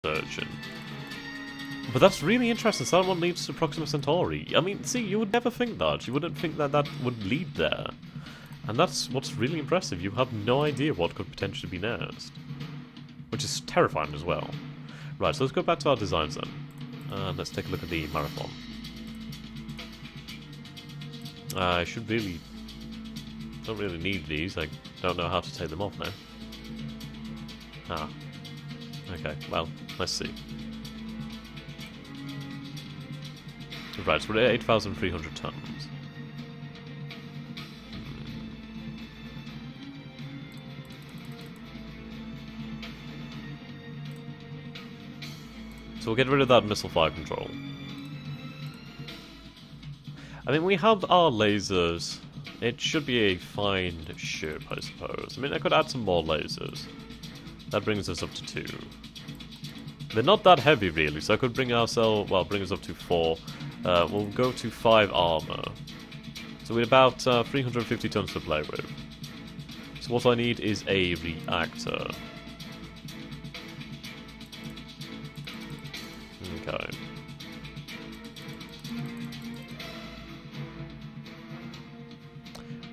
searching. But that's really interesting. Someone leads to Proxima Centauri. I mean, see, you would never think that. You wouldn't think that that would lead there. And that's what's really impressive. You have no idea what could potentially be next. Which is terrifying as well. Right, so let's go back to our designs then. And let's take a look at the Marathon. I should really... don't really need these. I don't know how to take them off now. Ah. Okay, well, let's see. Right, so we're at 8,300 tons. So we'll get rid of that missile fire control. I mean, we have our lasers. It should be a fine ship, I suppose. I mean, I could add some more lasers. That brings us up to 2. They're not that heavy, really, so I could bring ourselves... well, bring us up to 4. We'll go to 5 armor. So we're about 350 tons to play with. So what I need is a reactor. Okay.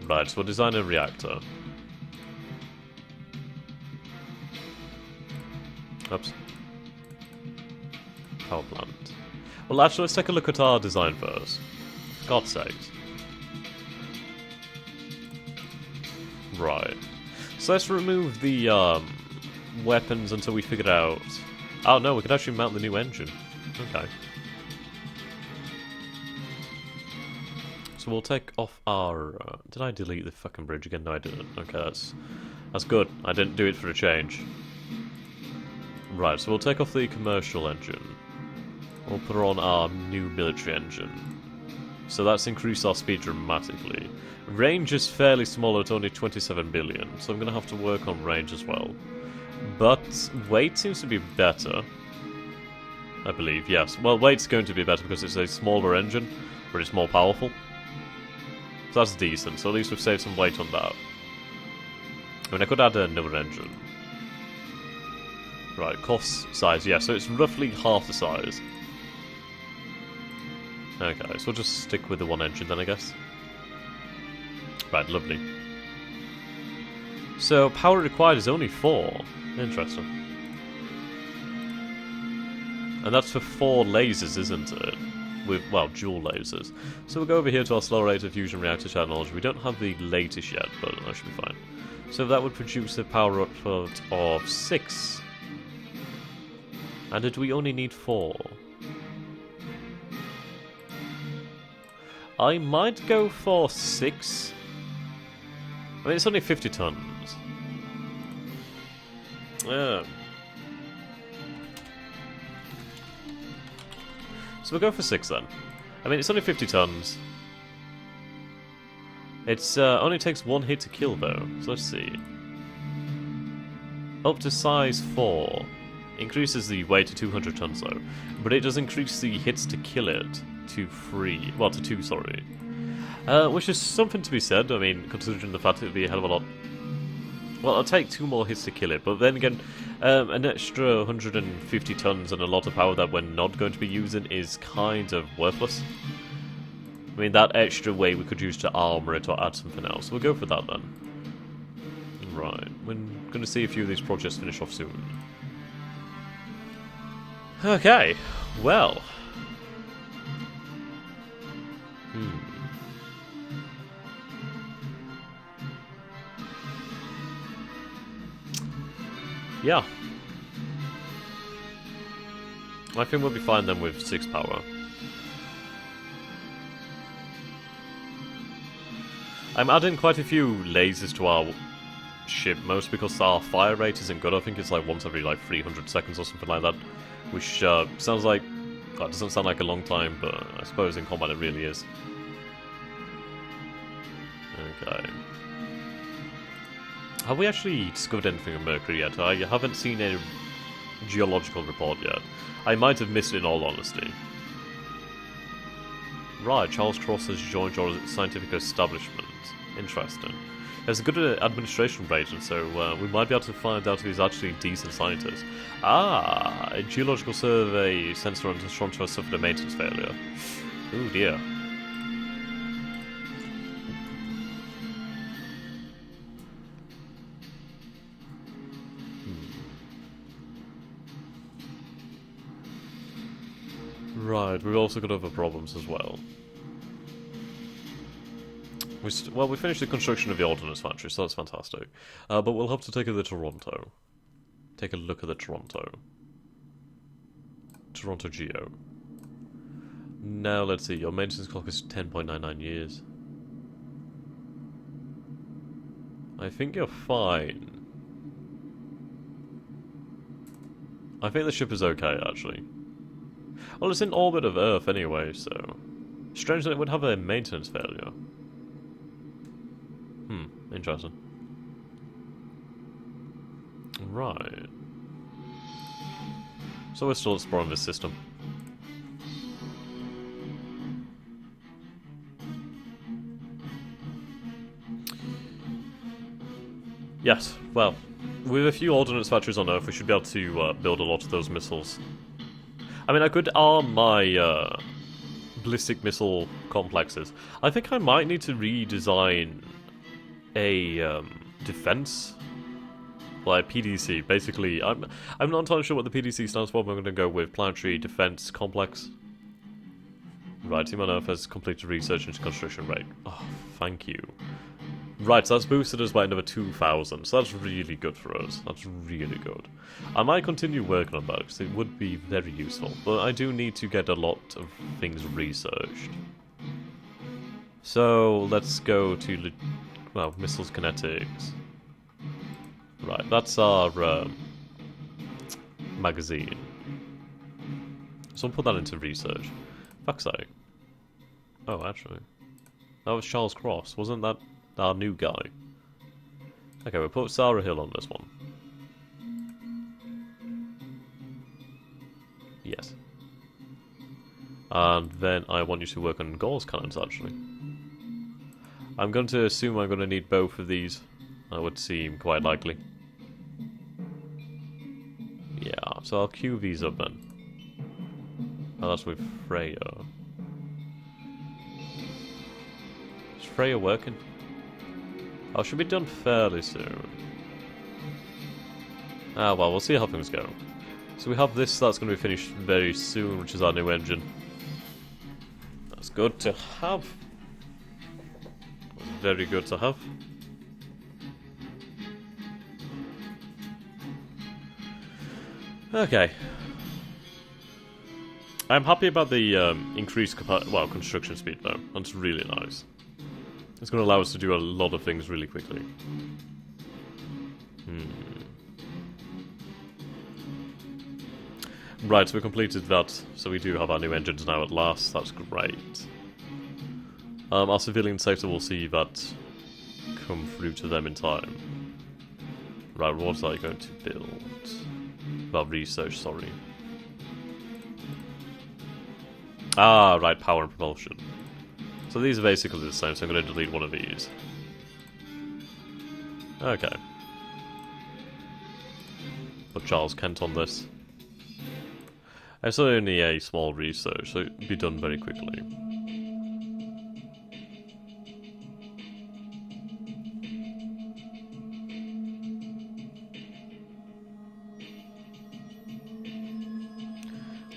Right, so we'll design a reactor. Oops. Power plant. Well, actually, let's take a look at our design first. For God's sakes. Right. So let's remove the weapons until we figure out... oh no, we could actually mount the new engine. Okay. So we'll take off our... did I delete the fucking bridge again? No, I didn't. Okay, that's good. I didn't do it for a change. Right, so we'll take off the commercial engine. We'll put on our new military engine. So that's increased our speed dramatically. Range is fairly small at only 27 billion, so I'm going to have to work on range as well. But weight seems to be better. I believe, yes. Well, weight's going to be better because it's a smaller engine, but it's more powerful. So that's decent, so at least we've saved some weight on that. I mean, I could add another engine. Right, cost size, yeah, so it's roughly half the size. Okay, so we'll just stick with the one engine then, I guess. Right, lovely. So, power required is only 4. Interesting. And that's for 4 lasers, isn't it? With, well, dual lasers. So we'll go over here to our slow rate of fusion reactor technology. We don't have the latest yet, but that should be fine. So that would produce a power output of 6. And did we only need 4? I might go for 6. I mean, it's only 50 tons. Yeah. So we'll go for 6 then. I mean, it's only 50 tons. It's only takes 1 hit to kill though. So let's see. Up to size 4. Increases the weight to 200 tons though. But it does increase the hits to kill it to 3. Well, to 2, sorry. Which is something to be said. I mean, considering the fact it would be a hell of a lot. Well, I'll take 2 more hits to kill it, but then again, an extra 150 tons and a lot of power that we're not going to be using is kind of worthless. I mean, that extra weight we could use to armor it or add something else. We'll go for that then. Right, we're going to see a few of these projects finish off soon. Okay, well. Yeah. I think we'll be fine then with 6 power. I'm adding quite a few lasers to our ship, most because our fire rate isn't good. I think it's like once every like 300 seconds or something like that. Which sounds like... that doesn't sound like a long time, but I suppose in combat it really is. Okay. Have we actually discovered anything on Mercury yet? I haven't seen a geological report yet. I might have missed it in all honesty. Right, Charles Cross has joined your scientific establishment. Interesting. There's a good administration rating, so we might be able to find out if he's actually a decent scientist. Ah, a geological survey sensor on Toronto has suffered a maintenance failure. Oh dear. Right, we've also got other problems as well. Well, we finished the construction of the ordnance factory, so that's fantastic. But we'll have to take a look at Toronto. Take a look at the Toronto. Toronto Geo. Now, let's see, your maintenance clock is 10.99 years. I think you're fine. I think the ship is okay, actually. Well, it's in orbit of Earth anyway, so... Strange that it would have a maintenance failure. Interesting. Right. So we're still exploring this system. Yes, well, with a few ordnance factories on Earth, we should be able to build a lot of those missiles. I mean, I could arm my ballistic missile complexes. I think I might need to redesign a defense, like PDC. Basically, I'm not entirely sure what the PDC stands for, but I'm going to go with Planetary Defense Complex. Right, Team on Earth has completed research into construction rate. Oh, thank you. Right, so that's boosted us by another 2,000, so that's really good for us. That's really good. I might continue working on that, because it would be very useful, but I do need to get a lot of things researched. So, let's go to, well, missiles kinetics. Right, that's our magazine. So we'll put that into research. Fuck's sake. Oh, actually. That was Charles Cross, wasn't that our new guy? Okay, we'll put Sarah Hill on this one. Yes. And then I want you to work on Gauss cannons, actually. I'm going to assume I'm going to need both of these. That would seem quite likely. Yeah, so I'll queue these up then. Oh, that's with Freya. Is Freya working? Oh, it should be done fairly soon. Ah, well, we'll see how things go. So we have this that's going to be finished very soon, which is our new engine. That's good to have. Very good to have. Okay. I'm happy about the increased construction speed though. That's really nice. It's going to allow us to do a lot of things really quickly. Right, so we completed that. So we do have our new engines now at last. That's great. Our civilian sector will see that come through to them in time. Right, what are you going to build? Well, research, sorry. Ah, right, power and propulsion. So these are basically the same, so I'm going to delete one of these. Okay. Put Charles Kent on this. It's only a small research, so it'll be done very quickly.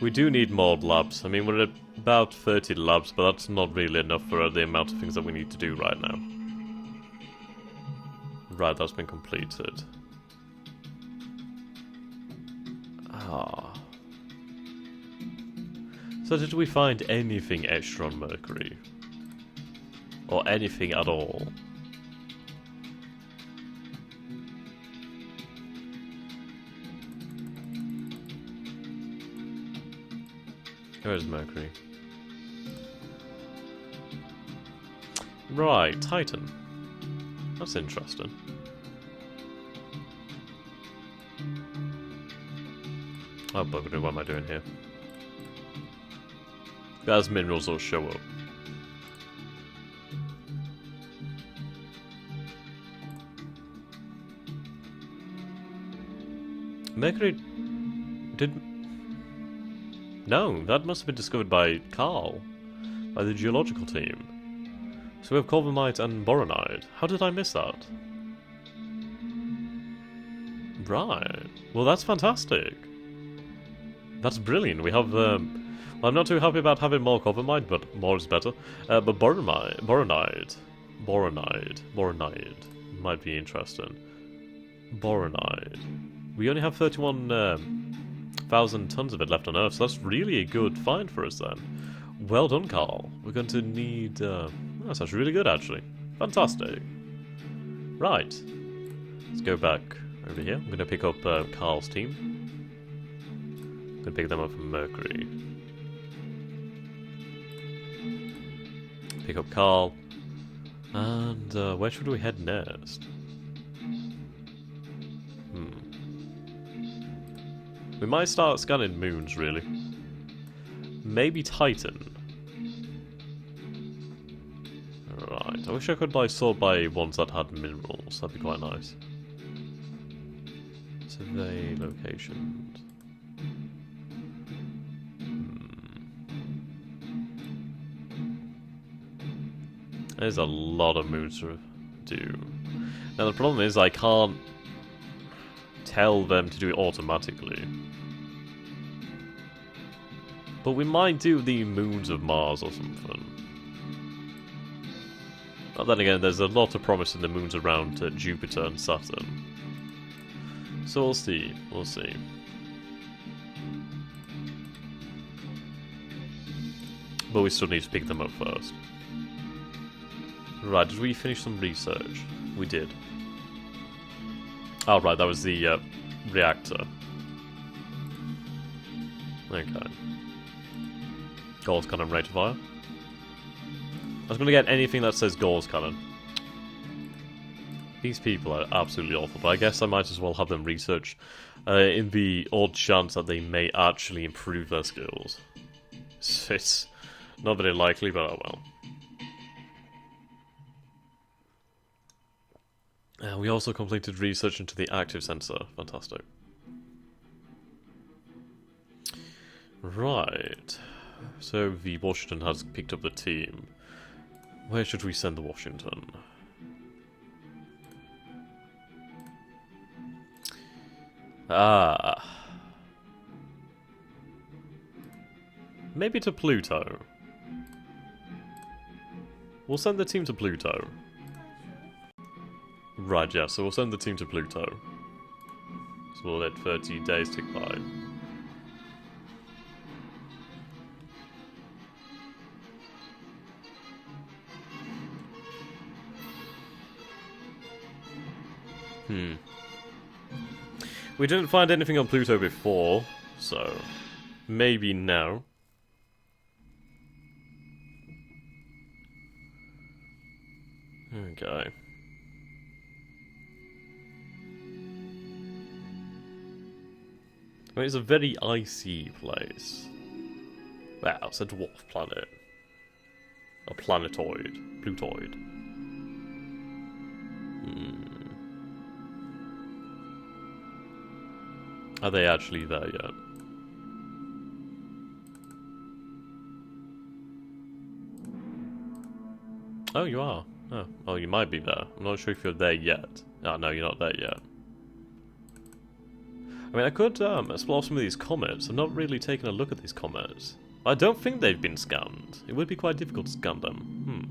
We do need more labs. I mean, we're at about 30 labs, but that's not really enough for the amount of things that we need to do right now. Right, that's been completed. Ah. So did we find anything extra on Mercury? Or anything at all? Where's Mercury? Right, Titan. That's interesting. Oh, bugger, what am I doing here? As minerals will show up. Mercury did... No, that must have been discovered by Carl, by the geological team. So we have Corvamite and Boronite. How did I miss that? Right. Well, that's fantastic. That's brilliant. We have... well, I'm not too happy about having more Corvamite, but more is better. But Boronite might be interesting. Boronite. We only have 31,000 tons of it left on Earth, so that's really a good find for us then. Well done, Carl. We're going to need... that's actually really good, actually. Fantastic. Right. Let's go back over here. I'm going to pick up Carl's team. I'm going to pick them up from Mercury. Pick up Carl. And where should we head next? We might start scanning moons, really. Maybe Titan. Right, I wish I could sort by ones that had minerals. That'd be quite nice. Survey locations. There's a lot of moons to do. Now the problem is I can't tell them to do it automatically. But we might do the moons of Mars or something. But then again, there's a lot of promise in the moons around Jupiter and Saturn. So we'll see, we'll see. But we still need to pick them up first. Right, did we finish some research? We did. Oh right, that was the reactor. Okay. Gauss cannon rate of fire. I was going to get anything that says Gauss cannon. These people are absolutely awful, but I guess I might as well have them research in the odd chance that they may actually improve their skills. It's not very likely, but oh well. We also completed research into the active sensor. Fantastic. Right. So the Washington has picked up the team. Where should we send the Washington? Maybe to Pluto. We'll send the team to Pluto. Right, yeah, so we'll send the team to Pluto. So we'll let 30 days tick by. We didn't find anything on Pluto before, so maybe now. Okay. I mean, it's a very icy place. Well, it's a dwarf planet. A planetoid. Plutoid. Are they actually there yet? Oh, you are. Oh, well, you might be there. I'm not sure if you're there yet. Oh, no, you're not there yet. I mean, I could explore some of these comets. I've not really taken a look at these comets. I don't think they've been scanned. It would be quite difficult to scan them.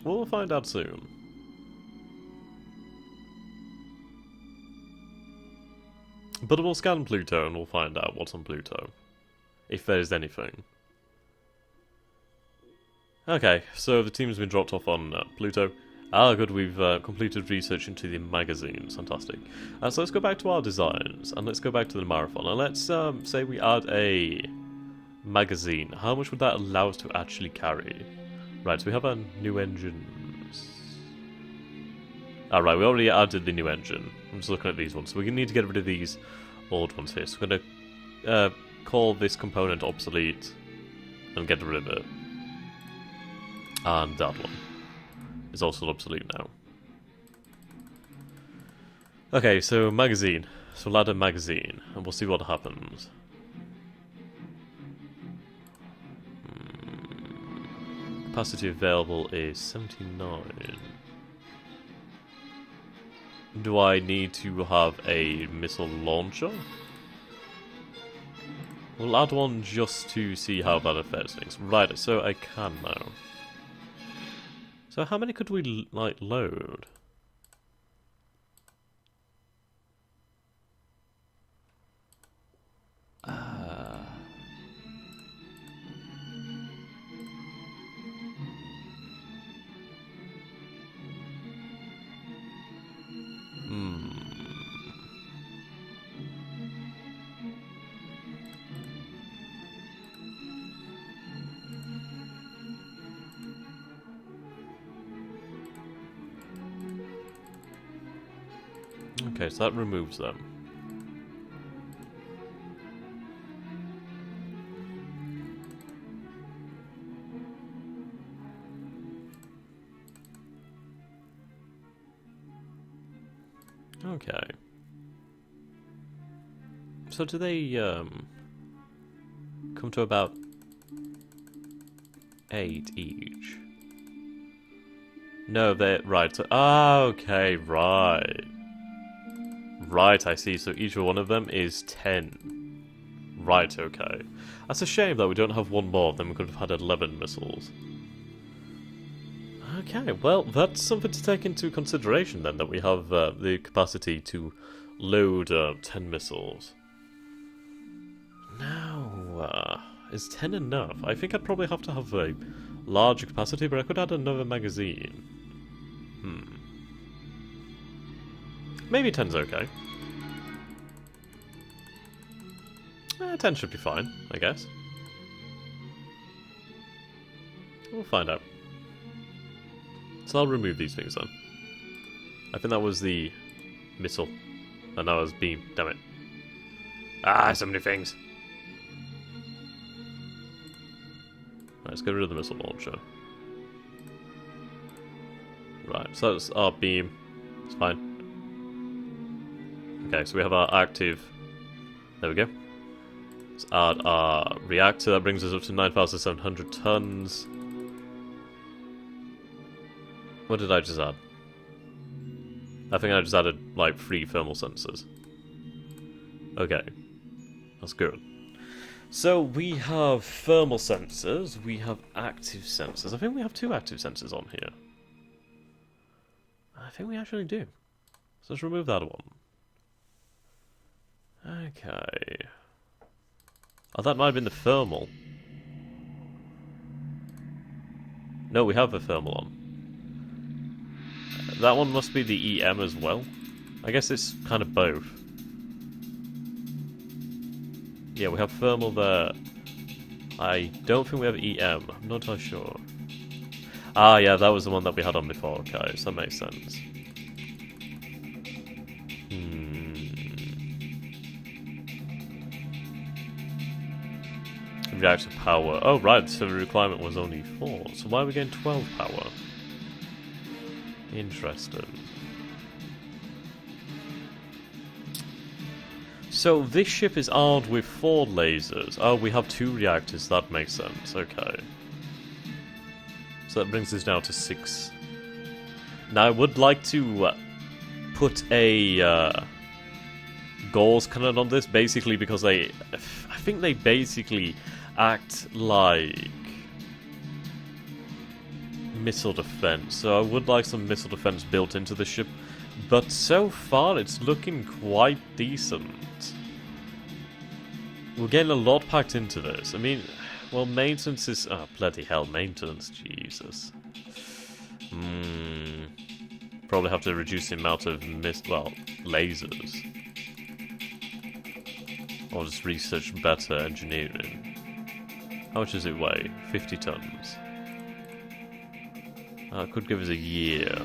We'll find out soon. But we'll scan Pluto and we'll find out what's on Pluto. If there's anything. Okay, so the team's been dropped off on Pluto. Ah, good, we've completed research into the magazines. Fantastic. So let's go back to our designs, and let's go back to the marathon. And let's say we add a magazine. How much would that allow us to actually carry? Right, so we have our new engines. Alright, we already added the new engine. I'm just looking at these ones. So we're going to need to get rid of these old ones here. So we're going to call this component obsolete and get rid of it. And that one is also obsolete now. Okay, so magazine. So we'll add a magazine, and we'll see what happens. Capacity available is 79. Do I need to have a missile launcher? We'll add one just to see how that affects things. Right, so I can now. So how many could we, like, load? Okay, so that removes them. Okay. So do they, come to about 8 each? No, they're... Right, so... Ah, okay, right. Right, I see. So each one of them is 10. Right, okay. That's a shame that we don't have one more, then we could have had 11 missiles. Okay, well, that's something to take into consideration then, that we have the capacity to load 10 missiles. Now, is 10 enough? I think I'd probably have to have a larger capacity, but I could add another magazine. Maybe 10's okay. 10 should be fine, I guess. We'll find out. So I'll remove these things then. I think that was the missile. And that was beam, damn it. Ah, so many things. Right, let's get rid of the missile launcher. Right, so that's our beam. It's fine. Okay, so we have our active. There we go. Let's add our reactor. That brings us up to 9,700 tons. What did I just add? I think I just added, like, 3 thermal sensors. Okay. That's good. So, we have thermal sensors. We have active sensors. I think we have 2 active sensors on here. I think we actually do. So let's remove that one. Okay. Oh, that might have been the thermal. No, we have the thermal on. That one must be the EM as well. I guess it's kind of both. Yeah, we have thermal there. I don't think we have EM. I'm not entirely sure. Ah, yeah, that was the one that we had on before. Okay, so that makes sense. Reactor power. Oh, right, so the requirement was only 4. So why are we getting 12 power? Interesting. So this ship is armed with 4 lasers. Oh, we have 2 reactors. That makes sense. Okay. So that brings us down to 6. Now I would like to put a Gauss cannon on this, basically because I think they basically act like missile defense. So I would like some missile defense built into the ship, but so far it's looking quite decent. We're getting a lot packed into this. I mean, well, maintenance is... Oh, bloody hell, maintenance, Jesus. Probably have to reduce the amount of lasers. Or just research better engineering. How much does it weigh? 50 tons. That could give us a year.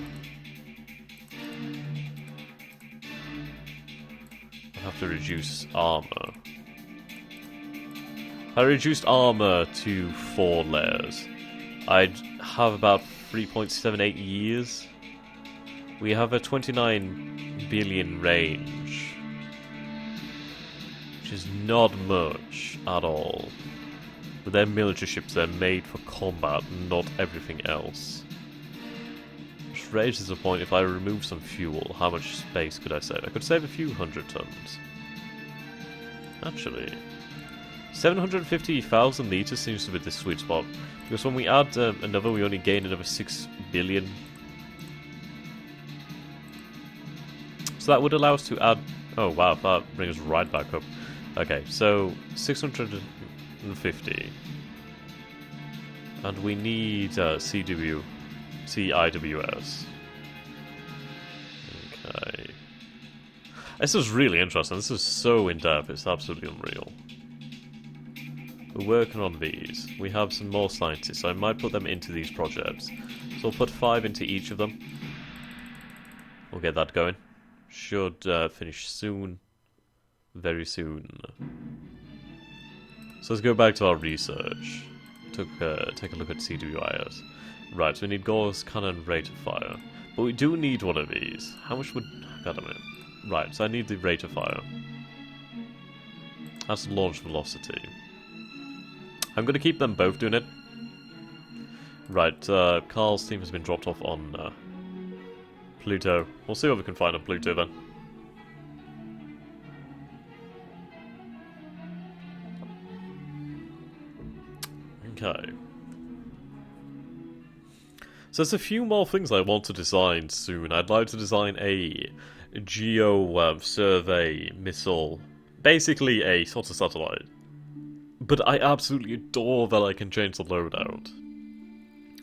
I'll have to reduce armor. If I reduced armor to 4 layers, I'd have about 3.78 years. We have a 29 billion range. Which is not much at all. But they're military ships, they're made for combat, not everything else. Which raises the point, if I remove some fuel, how much space could I save? I could save a few hundred tons. Actually, 750,000 litres seems to be the sweet spot. Because when we add another, we only gain another 6 billion. So that would allow us to add... Oh wow, that brings us right back up. Okay, so 650. And we need CIWS. Okay. This is really interesting. This is so in-depth, it's absolutely unreal. We're working on these. We have some more scientists, so I might put them into these projects. So we'll put 5 into each of them. We'll get that going. Should finish soon. Very soon. So let's go back to our research. Take a look at CWIS. Right, so we need Gauss cannon rate of fire. But we do need one of these. How much would... God damn it. Right, so I need the rate of fire. That's launch velocity. I'm going to keep them both doing it. Right, Carl's team has been dropped off on Pluto. We'll see what we can find on Pluto then. Okay. So there's a few more things I want to design soon. I'd like to design a geo survey missile. Basically a sort of satellite. But I absolutely adore that I can change the loadout.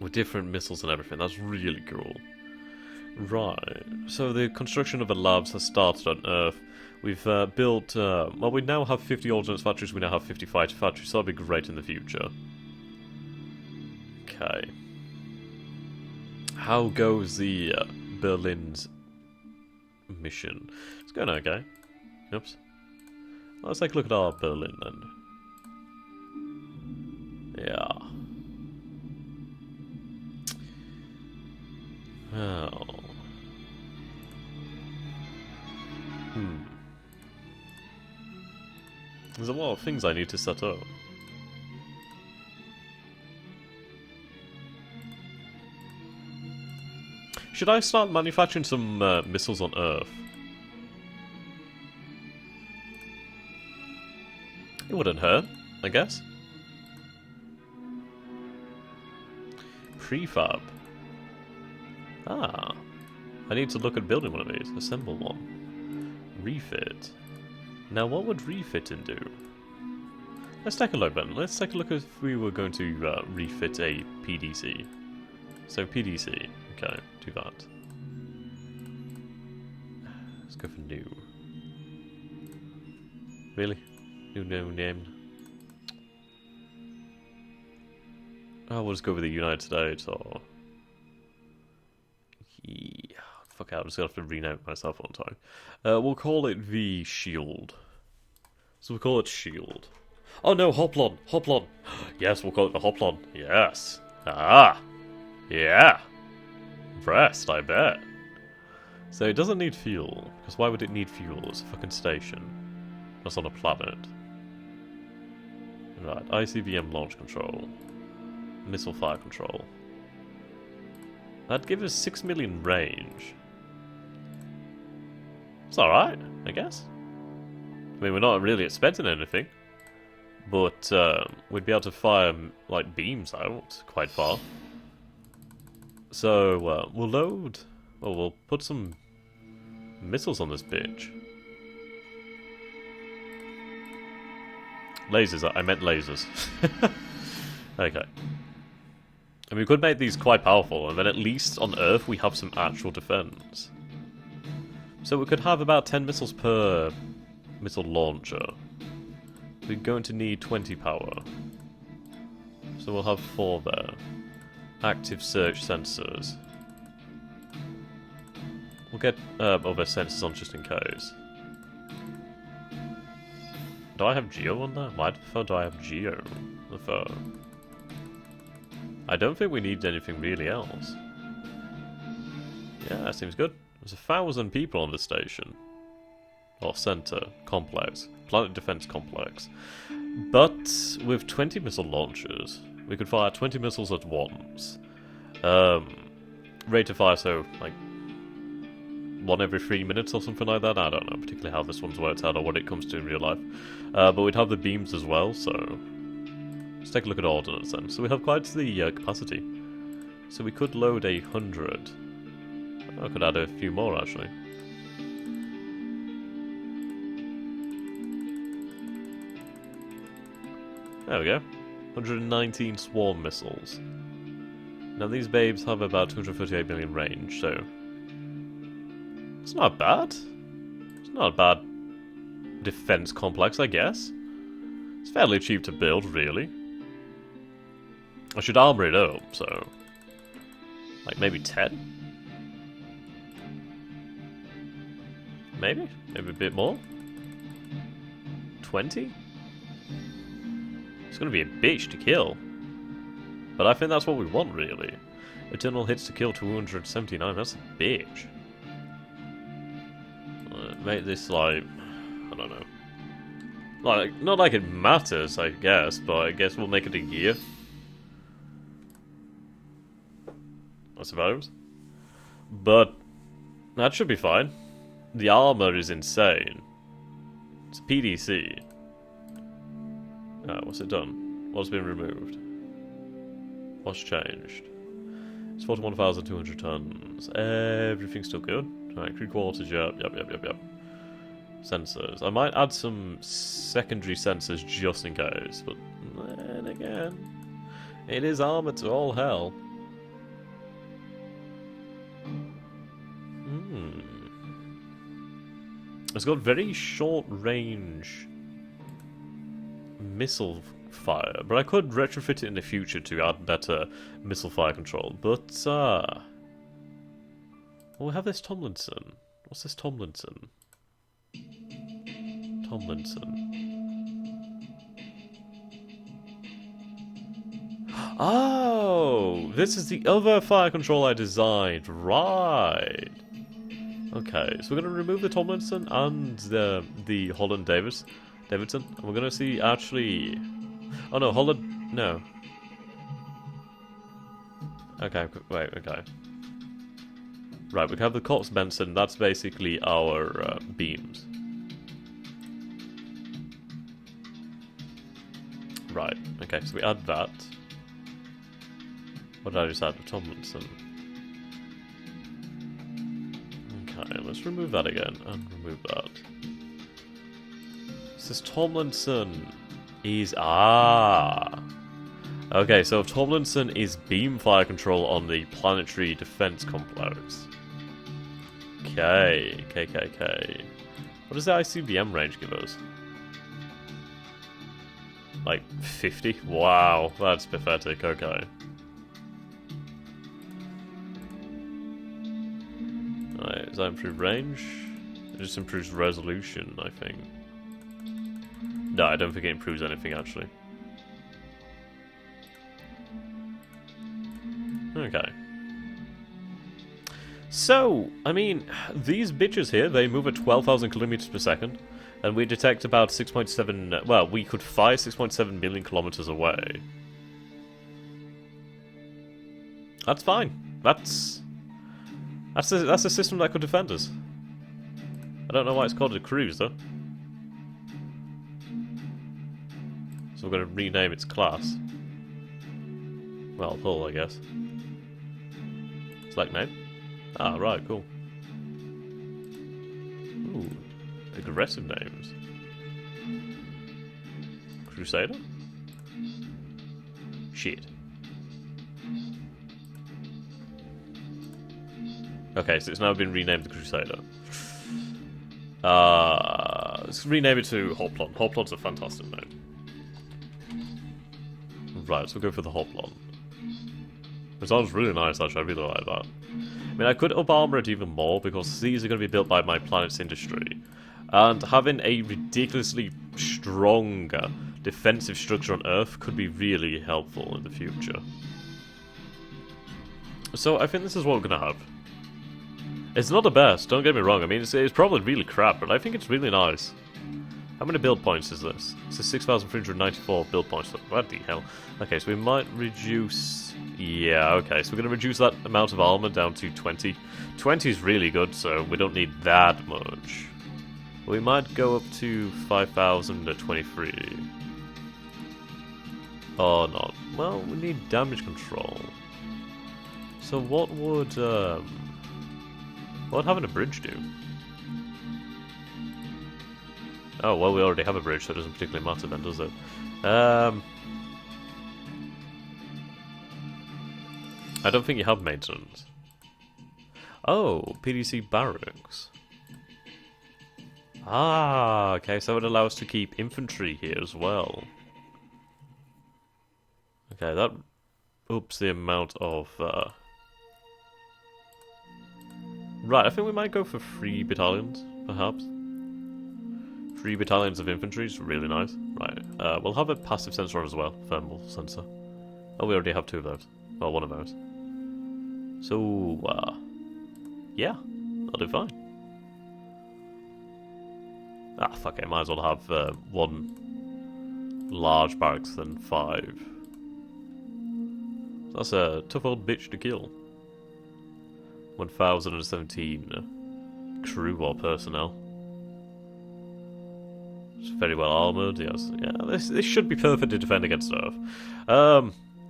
With different missiles and everything. That's really cool. Right. So the construction of the labs has started on Earth. We've built... well, we now have 50 ordnance factories. We now have 50 fighter factories. So that'll be great in the future. Okay. How goes the Berlin's mission? It's going okay. Oops. Let's take a look at our Berlin then. Yeah. Well. There's a lot of things I need to set up. Should I start manufacturing some missiles on Earth? It wouldn't hurt, I guess. Prefab. Ah. I need to look at building one of these. Assemble one. Refit. Now what would refitting do? Let's take a look then. Let's take a look if we were going to refit a PDC. So PDC. Okay, do that. Let's go for new. Really? New no name? Oh, we'll just go with the United States or... Yeah, fuck out, I'm just gonna have to rename it myself one time. We'll call it the Shield. So we'll call it Shield. Oh no, Hoplon! Hoplon! Yes, we'll call it the Hoplon. Yes! Ah! Yeah! Impressed, I bet. So it doesn't need fuel, because why would it need fuel? It's a fucking station. That's on a planet. Right, ICBM launch control. Missile fire control. That'd give us 6 million range. It's alright, I guess. I mean, we're not really expecting anything. But we'd be able to fire, like, beams out quite far. So, we'll load... Well, we'll put some missiles on this bitch. Lasers, I meant lasers. Okay. And we could make these quite powerful, and then at least on Earth we have some actual defense. So we could have about 10 missiles per missile launcher. We're going to need 20 power. So we'll have 4 there. Active search sensors. We'll get other sensors on just in case. Do I have Geo on there? Why the fuck do I have Geo? The fuck? I don't think we need anything really else. Yeah, that seems good. There's 1,000 people on the station. Or center complex. Planet Defense Complex. But with 20 missile launchers, we could fire 20 missiles at once. Rate of fire, so like 1 every 3 minutes or something like that. I don't know particularly how this one's worked out or what it comes to in real life. But we'd have the beams as well, so let's take a look at ordnance then. So we have quite the capacity. So we could load 100. I could add a few more actually. There we go. 119 swarm missiles. Now these babes have about 238 million range, so it's not bad. It's not a bad defense complex, I guess. It's fairly cheap to build, really. I should armor it up, so like maybe 10? Maybe a bit more? 20? It's gonna be a bitch to kill. But I think that's what we want, really. Eternal hits to kill 279, that's a bitch. Make this like, I don't know. Like, not like it matters, I guess, but I guess we'll make it a year. I suppose. But that should be fine. The armor is insane. It's PDC. What's it done? What's been removed? What's changed? It's 41,200 tons. Everything's still good. Alright, 3/4, yep. Sensors. I might add some secondary sensors just in case, but then again, it is armored to all hell. It's got very short range missile fire, but I could retrofit it in the future to add better missile fire control. But well, we have this Tomlinson. What's this Tomlinson? Oh, this is the other fire control I designed. Right. Okay, so we're going to remove the Tomlinson and the Holland Davidson, and we're going to see actually... Oh no, Holland... No. Okay, wait, okay. Right, we have the Cox Benson, that's basically our beams. Right, okay, so we add that. What did I just add with Tomlinson? Okay, let's remove that again, and remove that. This Tomlinson is... Okay, so Tomlinson is beam fire control on the planetary defense complex. Okay. What does the ICBM range give us? Like 50? Wow, that's pathetic, okay. Alright, does that improve range? It just improves resolution, I think. No, I don't think it improves anything, actually. Okay. So, I mean, these bitches here, they move at 12,000 kilometers per second, and we detect about 6.7... Well, we could fire 6.7 million kilometers away. That's fine. That's a system that could defend us. I don't know why it's called a cruise, though. So we're going to rename its class. Well, hull, I guess. Select name. Ah, right, cool. Ooh, aggressive names. Crusader? Shit. Okay, so it's now been renamed the Crusader. Let's rename it to Hoplon. Hoplon's a fantastic name. Right, so we'll go for the Hoplon. It sounds really nice, actually. I really like that. I mean, I could up-armor it even more, because these are going to be built by my planet's industry. And having a ridiculously strong defensive structure on Earth could be really helpful in the future. So, I think this is what we're going to have. It's not the best, don't get me wrong. I mean, it's probably really crap, but I think it's really nice. How many build points is this? It's a 6,394 build points. What the hell? Okay, so we might reduce... Yeah, okay, so we're going to reduce that amount of armor down to 20. 20 is really good, so we don't need that much. We might go up to 5,023. Or not. Well, we need damage control. So what would having a bridge do? Oh, well, we already have a bridge, so it doesn't particularly matter then, does it? I don't think you have maintenance. Oh, PDC barracks. Ah, okay, so it would allow us to keep infantry here as well. Okay, that ups the amount of... Right, I think we might go for 3 battalions, perhaps. 3 battalions of infantry is really nice. Right, we'll have a passive sensor as well, thermal sensor. Oh, we already have 2 of those. Well, 1 of those. So, yeah, that'll do fine. Ah, fuck it, might as well have 1 large barracks than 5. That's a tough old bitch to kill. 1,017 crew or personnel. It's very well armoured, yes. Yeah, this should be perfect to defend against Earth.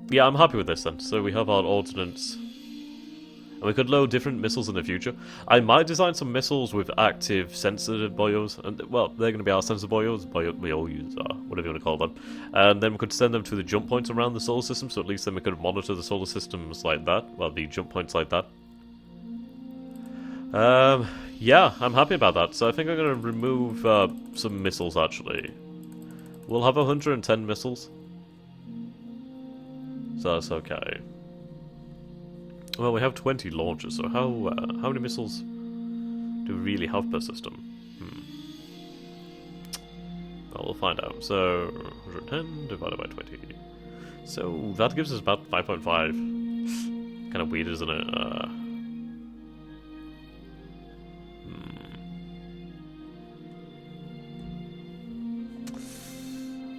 Yeah, I'm happy with this then. So we have our ordnance. And we could load different missiles in the future. I might design some missiles with active sensor boyos. And, well, they're going to be our sensor boyos. We all use whatever you want to call them. And then we could send them to the jump points around the solar system. So at least then we could monitor the solar systems like that. Well, the jump points like that. Yeah, I'm happy about that. So I think I'm going to remove some missiles, actually. We'll have 110 missiles. So that's okay. Well, we have 20 launchers, so how many missiles do we really have per system? Well, we'll find out. So, 110 divided by 20. So, that gives us about 5.5. Kind of weird, isn't it?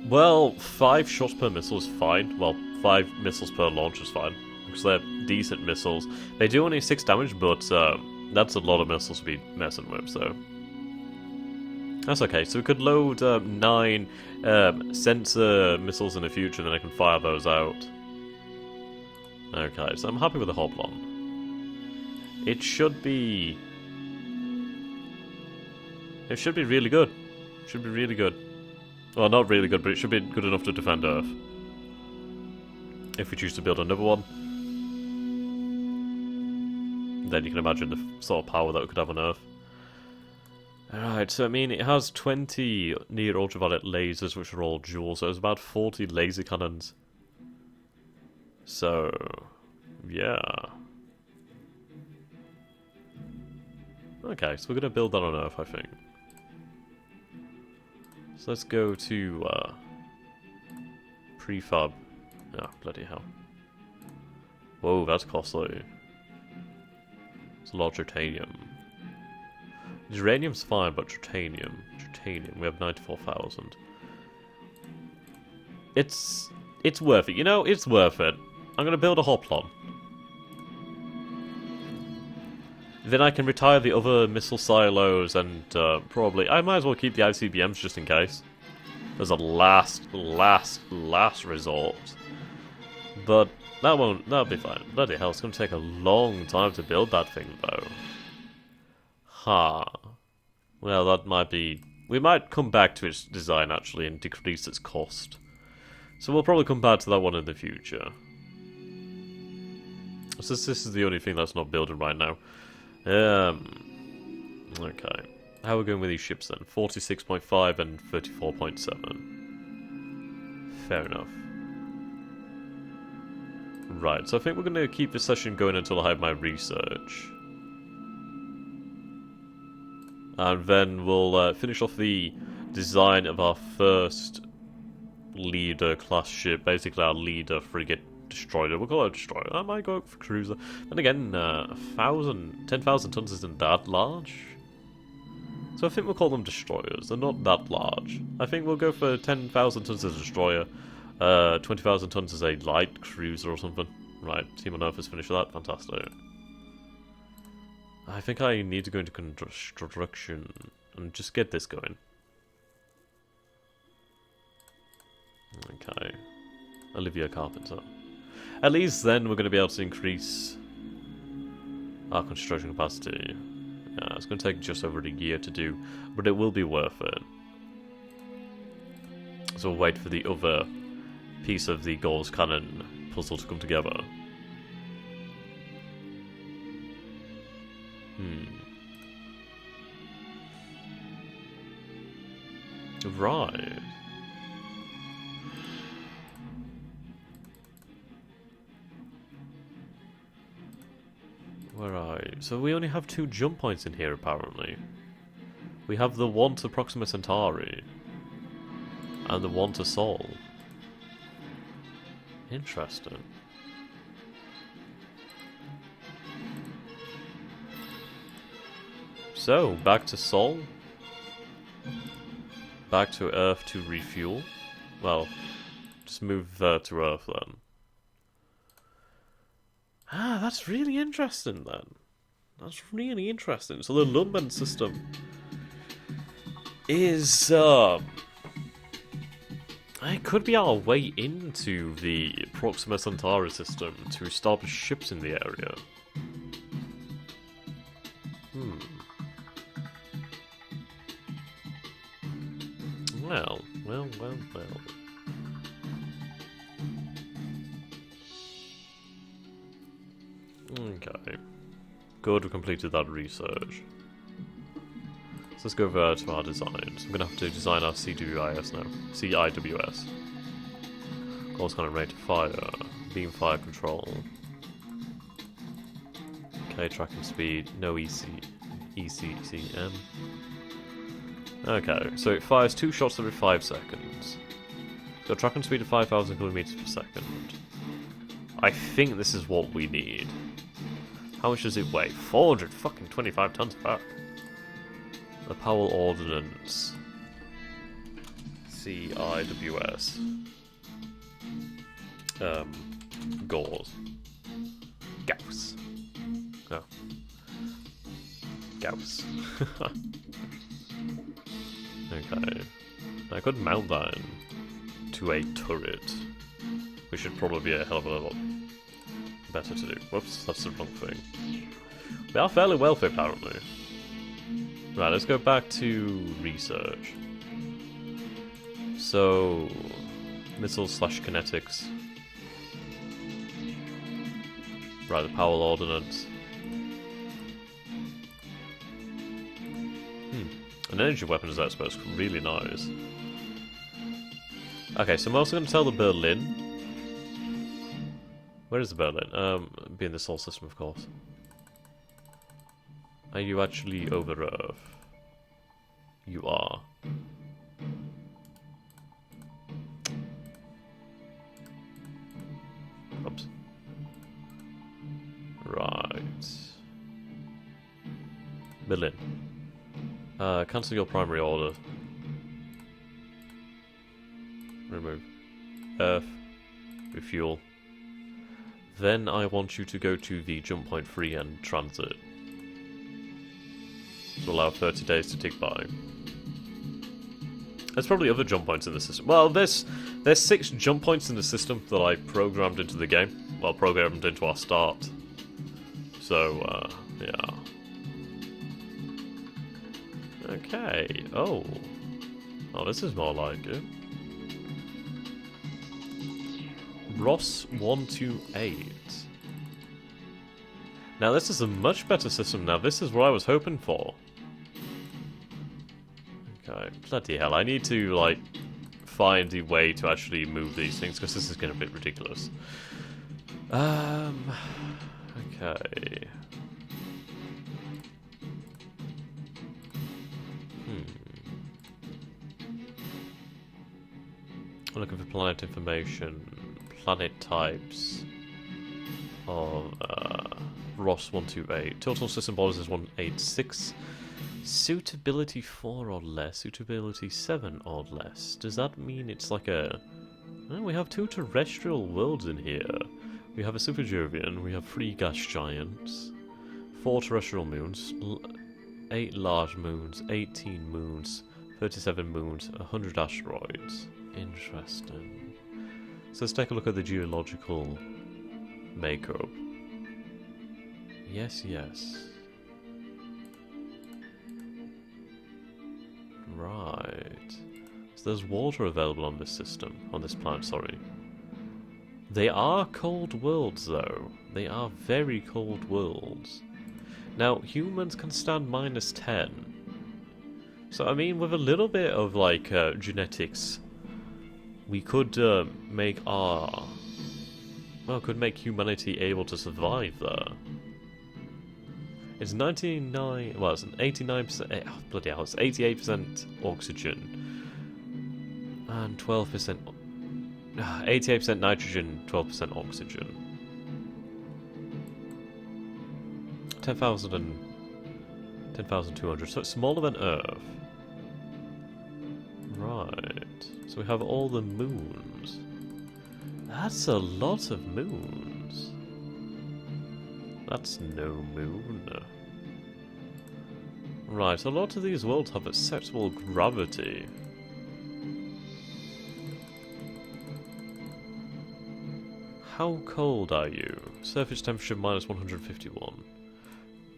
Well, 5 shots per missile is fine. Well, 5 missiles per launch is fine. Because they're decent missiles. They do only 6 damage, but that's a lot of missiles to be messing with, so... That's okay. So we could load 9 sensor missiles in the future, and then I can fire those out. Okay, so I'm happy with the Hoplon. It should be... It should be really good. It should be really good. Well, not really good, but it should be good enough to defend Earth. If we choose to build another one. Then you can imagine the sort of power that we could have on Earth. Alright, so I mean, it has 20 near ultraviolet lasers, which are all dual, so it's about 40 laser cannons. So, yeah. Okay, so we're going to build that on Earth, I think. So let's go to prefab. Oh, bloody hell. Whoa, that's costly. It's a lot of titanium. Uranium's fine, but titanium, we have 94,000. It's worth it. You know, it's worth it. I'm gonna build a Hoplon. Then I can retire the other missile silos and probably... I might as well keep the ICBMs just in case. As a last resort. But that'll be fine. Bloody hell, it's gonna take a long time to build that thing though. Well, that might be... We might come back to its design actually and decrease its cost. So we'll probably come back to that one in the future. So this is the only thing that's not building right now. Okay. How are we going with these ships then? 46.5 and 34.7. Fair enough. Right, so I think we're going to keep this session going until I have my research. And then we'll finish off the design of our first leader class ship, basically our leader frigate destroyer. We'll call it a destroyer. I might go for cruiser. And again, 10,000 tons isn't that large. So I think we'll call them destroyers. They're not that large. I think we'll go for 10,000 tons as a destroyer. 20,000 tons as a light cruiser or something. Right, Team on Earth has finished that. Fantastic. I think I need to go into construction and just get this going. Okay. Olivia Carpenter. At least then we're going to be able to increase our construction capacity. Yeah, it's going to take just over a year to do, but it will be worth it. So we'll wait for the other piece of the Gauls cannon puzzle to come together. Right. Where are you? So we only have 2 jump points in here, apparently. We have the one to Proxima Centauri. And the one to Sol. Interesting. So, back to Sol. Back to Earth to refuel. Well, just move to Earth then. Ah, that's really interesting then. That's really interesting. So the Lumban system is it could be our way into the Proxima Centauri system to establish ships in the area. Well. Okay. Good, we completed that research. So let's go over to our designs. I'm going to have to design our CWIS now. CIWS. Course kind of rate of fire. Beam fire control. Okay, tracking speed. No ECCM. Okay, so it fires 2 shots every 5 seconds. So tracking speed of 5,000 kilometers per second. I think this is what we need. How much does it weigh? 425 tons back. The Powell Ordnance. CIWS. Gauss. Gauss. Oh. Gauss. Okay. I could mount that to a turret. Which should probably be a hell of a lot better to do. Whoops, that's the wrong thing. We are fairly wealthy, apparently. Right, let's go back to research. So, missiles / kinetics. Right, the Powell Ordnance. An energy weapon is, I suppose, really nice. Okay, so I'm also going to tell the Berlin. Where is the Berlin? Be in the Sol system, of course. Are you actually over Earth? You are. Oops. Right. Berlin. Cancel your primary order. Remove. Earth. Refuel. Then I want you to go to the jump point 3 and transit. To allow 30 days to tick by. There's probably other jump points in the system. Well, there's 6 jump points in the system that I programmed into the game. Well, programmed into our start. So, yeah. Okay. Oh, this is more like it. Ross 128. Now this is a much better system now. This is what I was hoping for. Okay, bloody hell. I need to, like, find a way to actually move these things, because this is getting a bit ridiculous. Okay. I'm looking for planet information. planet types of Ross 128. Total system borders is 186. Suitability 4 or less. Suitability 7 or less. Does that mean it's like a... Well, we have 2 terrestrial worlds in here. We have a super Jovian, we have 3 gas giants, 4 terrestrial moons, 8 large moons, 18 moons, 37 moons, 100 asteroids. Interesting. So let's take a look at the geological makeup. Yes, yes. Right. So there's water available on this system, on this planet, sorry. They are cold worlds, though. They are very cold worlds. Now, humans can stand -10. So, I mean, with a little bit of, like, genetics, we could make our... Well, could make humanity able to survive there. It's 99... Well, it's an 89%... Oh, bloody hell, it's 88% oxygen. And 12%... 88% nitrogen, 12% oxygen. 10,200, so it's smaller than Earth. Right. So we have all the moons. That's a lot of moons. That's no moon. Right, a lot of these worlds have acceptable gravity. How cold are you? Surface temperature -151.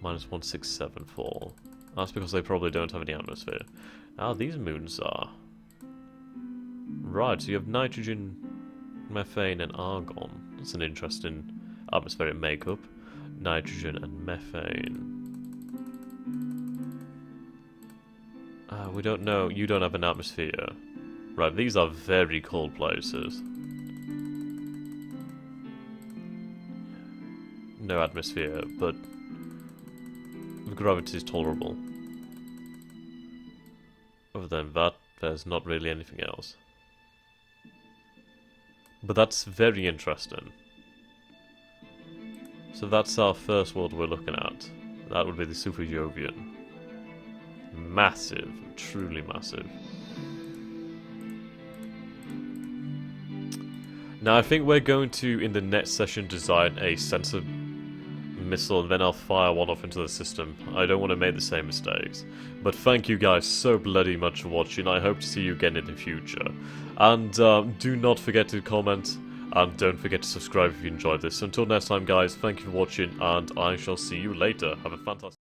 -1674. That's because they probably don't have any atmosphere. Ah, these moons are. Right, so you have nitrogen, methane, and argon. That's an interesting atmospheric makeup. Nitrogen and methane. We don't know. You don't have an atmosphere. Right, these are very cold places. No atmosphere, but the gravity is tolerable. Other than that, there's not really anything else. But that's very interesting. So that's our first world we're looking at. That would be the Super Jovian. Massive, truly massive. Now I think we're going to, in the next session, design a sensor missile and then I'll fire one off into the system. I don't want to make the same mistakes. But thank you guys so bloody much for watching. I hope to see you again in the future. And do not forget to comment and don't forget to subscribe if you enjoyed this. Until next time guys, thank you for watching and I shall see you later. Have a fantastic